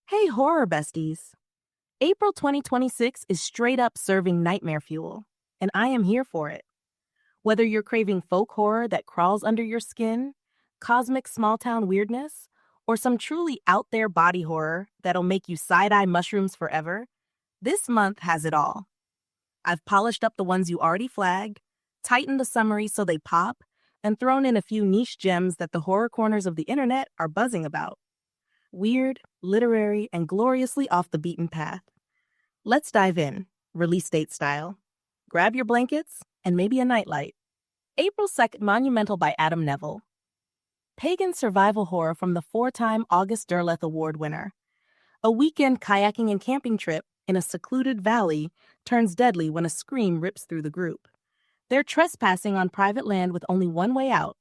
Hey, horror besties. April 2026 is straight up serving nightmare fuel, and I am here for it. Whether you're craving folk horror that crawls under your skin, cosmic small town weirdness, or some truly out there body horror that'll make you side eye mushrooms forever, this month has it all. I've polished up the ones you already flagged, tightened the summary so they pop, and thrown in a few niche gems that the horror corners of the internet are buzzing about. Weird, literary, and gloriously off the beaten path. Let's dive in, release date style. Grab your blankets and maybe a nightlight. April 2nd, Monumental by Adam Neville. Pagan survival horror from the four-time August Derleth Award winner. A weekend kayaking and camping trip in a secluded valley turns deadly when a scream rips through the group. They're trespassing on private land with only one way out,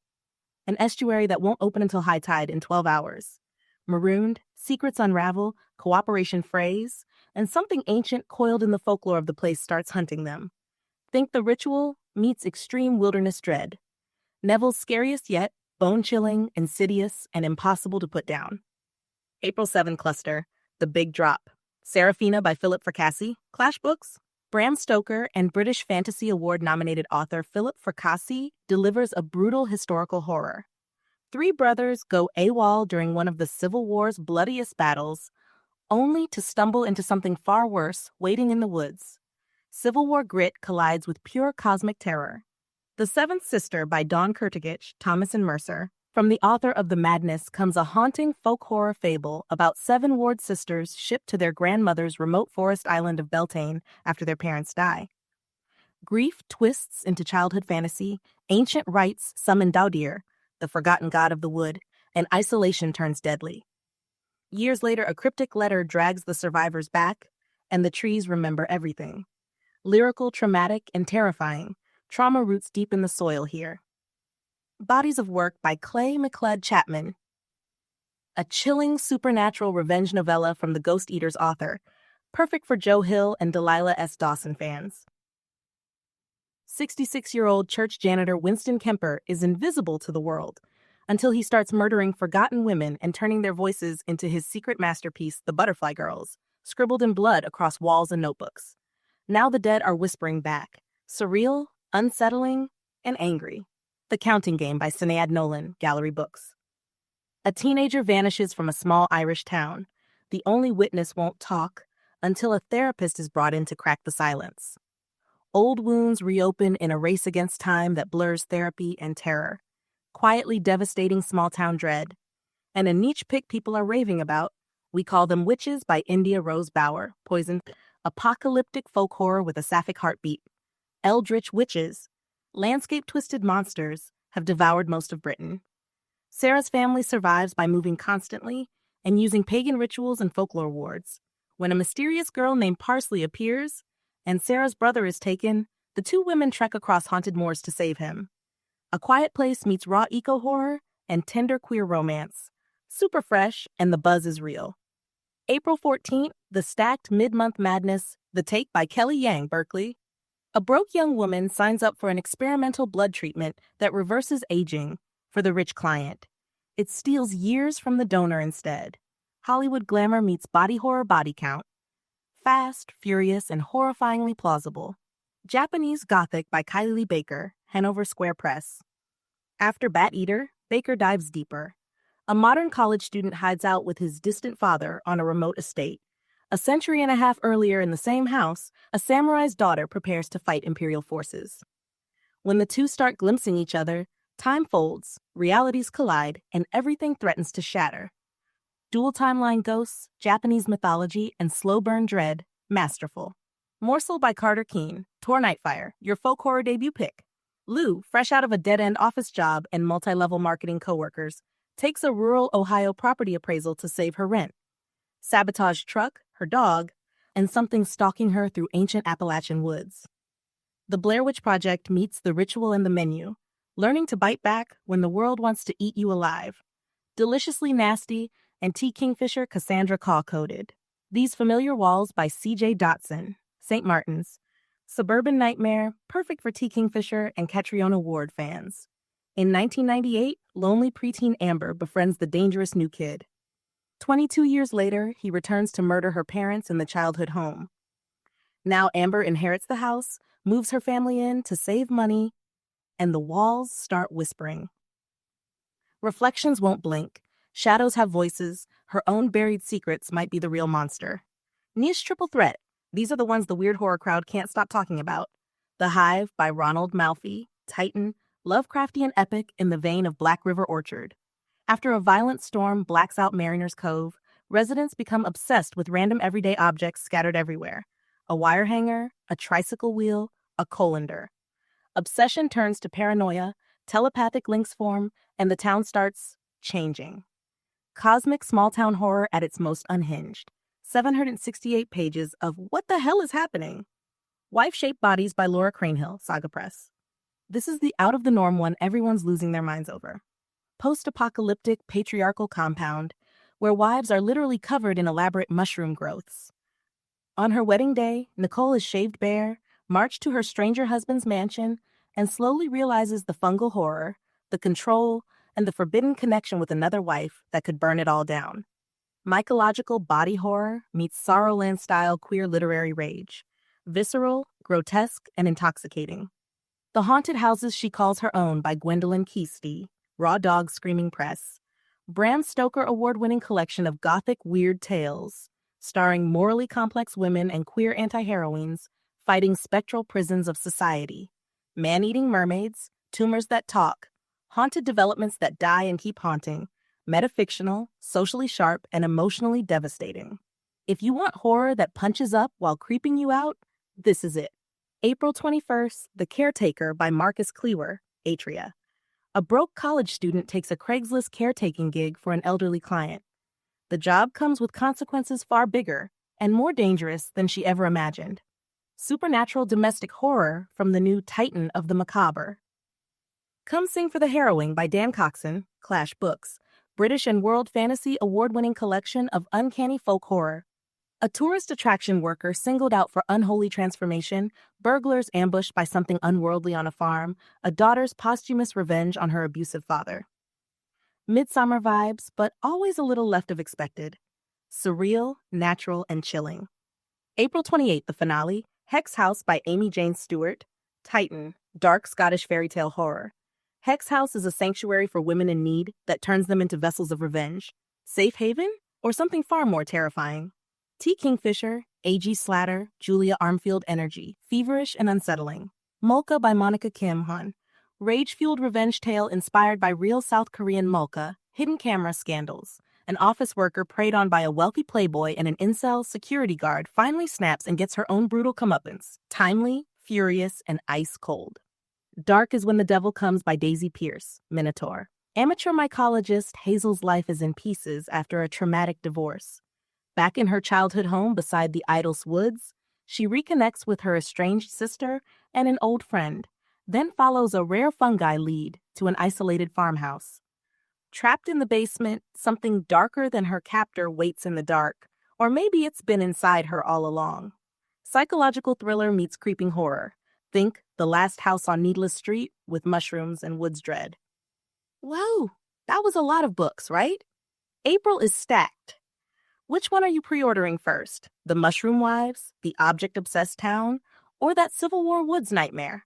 an estuary that won't open until high tide in 12 hours. Marooned, secrets unravel, cooperation frays, and something ancient coiled in the folklore of the place starts hunting them. Think The Ritual meets extreme wilderness dread. Neville's scariest yet, bone-chilling, insidious, and impossible to put down. April 7 Cluster, The Big Drop. Serafina by Philip Fracassi, Clash Books. Bram Stoker and British Fantasy Award-nominated author Philip Fracassi delivers a brutal historical horror. Three brothers go AWOL during one of the Civil War's bloodiest battles, only to stumble into something far worse waiting in the woods. Civil War grit collides with pure cosmic terror. The Seventh Sister by Dawn Kurtagich, Thomas and Mercer. From the author of The Madness comes a haunting folk horror fable about seven ward sisters shipped to their grandmother's remote forest island of Beltane after their parents die. Grief twists into childhood fantasy, ancient rites summon Daudir, the forgotten god of the wood, and isolation turns deadly. Years later, a cryptic letter drags the survivors back, and the trees remember everything. Lyrical, traumatic, and terrifying, trauma roots deep in the soil here. Bodies of Work by Clay McLeod Chapman. A chilling supernatural revenge novella from the Ghost Eater's author, perfect for Joe Hill and Delilah S. Dawson fans. 66-year-old church janitor Winston Kemper is invisible to the world until he starts murdering forgotten women and turning their voices into his secret masterpiece, The Butterfly Girls, scribbled in blood across walls and notebooks. Now the dead are whispering back, surreal, unsettling, and angry. The Counting Game by Sinead Nolan, Gallery Books. A teenager vanishes from a small Irish town. The only witness won't talk until a therapist is brought in to crack the silence. Old wounds reopen in a race against time that blurs therapy and terror. Quietly devastating small-town dread. And a niche pick people are raving about. We Call Them Witches by India Rose Bauer, Poison. Apocalyptic folk horror with a sapphic heartbeat. Eldritch witches, landscape-twisted monsters, have devoured most of Britain. Sarah's family survives by moving constantly and using pagan rituals and folklore wards. When a mysterious girl named Parsley appears, and Sarah's brother is taken, the two women trek across haunted moors to save him. A Quiet Place meets raw eco-horror and tender queer romance. Super fresh, and the buzz is real. April 14th, The Stacked Mid-Month Madness, The Take by Kelly Yang, Berkeley. A broke young woman signs up for an experimental blood treatment that reverses aging for the rich client. It steals years from the donor instead. Hollywood glamour meets body horror body count. Fast, furious, and horrifyingly plausible. Japanese Gothic by Kylie Baker, Hanover Square Press. After Bat Eater, Baker dives deeper. A modern college student hides out with his distant father on a remote estate. A century and a half earlier in the same house, a samurai's daughter prepares to fight imperial forces. When the two start glimpsing each other, time folds, realities collide, and everything threatens to shatter. Dual timeline ghosts, Japanese mythology, and slow burn dread, masterful. Morsel by Carter Keene, Tor Nightfire, your folk horror debut pick. Lou, fresh out of a dead-end office job and multi-level marketing coworkers, takes a rural Ohio property appraisal to save her rent. Sabotage truck, her dog, and something stalking her through ancient Appalachian woods. The Blair Witch Project meets The Ritual and the Menu, learning to bite back when the world wants to eat you alive. Deliciously Nasty, and T. Kingfisher Cassandra Caw-coded. These Familiar Walls by C.J. Dotson, St. Martin's. Suburban Nightmare, perfect for T. Kingfisher and Catriona Ward fans. In 1998, lonely preteen Amber befriends the dangerous new kid. 22 years later, he returns to murder her parents in the childhood home. Now Amber inherits the house, moves her family in to save money, and the walls start whispering. Reflections won't blink. Shadows have voices. Her own buried secrets might be the real monster. Niche triple threat. These are the ones the weird horror crowd can't stop talking about. The Hive by Ronald Malfi, Titan, Lovecraftian epic in the vein of Black River Orchard. After a violent storm blacks out Mariner's Cove, residents become obsessed with random everyday objects scattered everywhere. A wire hanger, a tricycle wheel, a colander. Obsession turns to paranoia, telepathic links form, and the town starts changing. Cosmic small-town horror at its most unhinged. 768 pages of what the hell is happening? Wife-Shaped Bodies by Laura Cranehill, Saga Press. This is the out-of-the-norm one everyone's losing their minds over. Post-apocalyptic patriarchal compound, where wives are literally covered in elaborate mushroom growths. On her wedding day, Nicole is shaved bare, marched to her stranger husband's mansion, and slowly realizes the fungal horror, the control, and the forbidden connection with another wife that could burn it all down. Mycological body horror meets Sorrowland-style queer literary rage. Visceral, grotesque, and intoxicating. The Haunted Houses She Calls Her Own by Gwendolyn Keesty, Raw Dog Screaming Press. Bram Stoker award-winning collection of gothic weird tales, starring morally complex women and queer anti-heroines fighting spectral prisons of society. Man-eating mermaids, tumors that talk, haunted developments that die and keep haunting, metafictional, socially sharp, and emotionally devastating. If you want horror that punches up while creeping you out, this is it. April 21st, The Caretaker by Marcus Cleaver, Atria. A broke college student takes a Craigslist caretaking gig for an elderly client. The job comes with consequences far bigger and more dangerous than she ever imagined. Supernatural domestic horror from the new Titan of the Macabre. Come Sing for the Harrowing by Dan Coxon, Clash Books, British and World Fantasy award-winning collection of uncanny folk horror. A tourist attraction worker singled out for unholy transformation, burglars ambushed by something unworldly on a farm, a daughter's posthumous revenge on her abusive father. Midsummer vibes, but always a little left of expected. Surreal, natural, and chilling. April 28th, the finale, Hex House by Amy Jane Stewart, Titan, dark Scottish fairy tale horror. Hex House is a sanctuary for women in need that turns them into vessels of revenge. Safe haven? Or something far more terrifying? T. Kingfisher, A.G. Slatter, Julia Armfield Energy, Feverish and Unsettling. Molka by Monica Kim Han. Rage-fueled revenge tale inspired by real South Korean Molka, hidden camera scandals. An office worker preyed on by a wealthy playboy and an incel security guard finally snaps and gets her own brutal comeuppance. Timely, furious, and ice cold. Dark is When the Devil Comes by Daisy Pierce, Minotaur. Amateur mycologist Hazel's life is in pieces after a traumatic divorce. Back in her childhood home beside the Idles Woods, she reconnects with her estranged sister and an old friend, then follows a rare fungi lead to an isolated farmhouse. Trapped in the basement, something darker than her captor waits in the dark, or maybe it's been inside her all along. Psychological thriller meets creeping horror. Think The Last House on Needless Street with mushrooms and woods dread. Whoa, that was a lot of books, right? April is stacked. Which one are you pre-ordering first? The Mushroom Wives, the Object-Obsessed Town, or that Civil War Woods nightmare?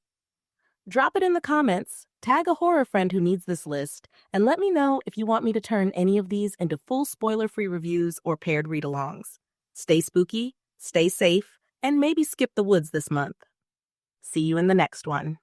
Drop it in the comments, tag a horror friend who needs this list, and let me know if you want me to turn any of these into full spoiler-free reviews or paired read-alongs. Stay spooky, stay safe, and maybe skip the woods this month. See you in the next one.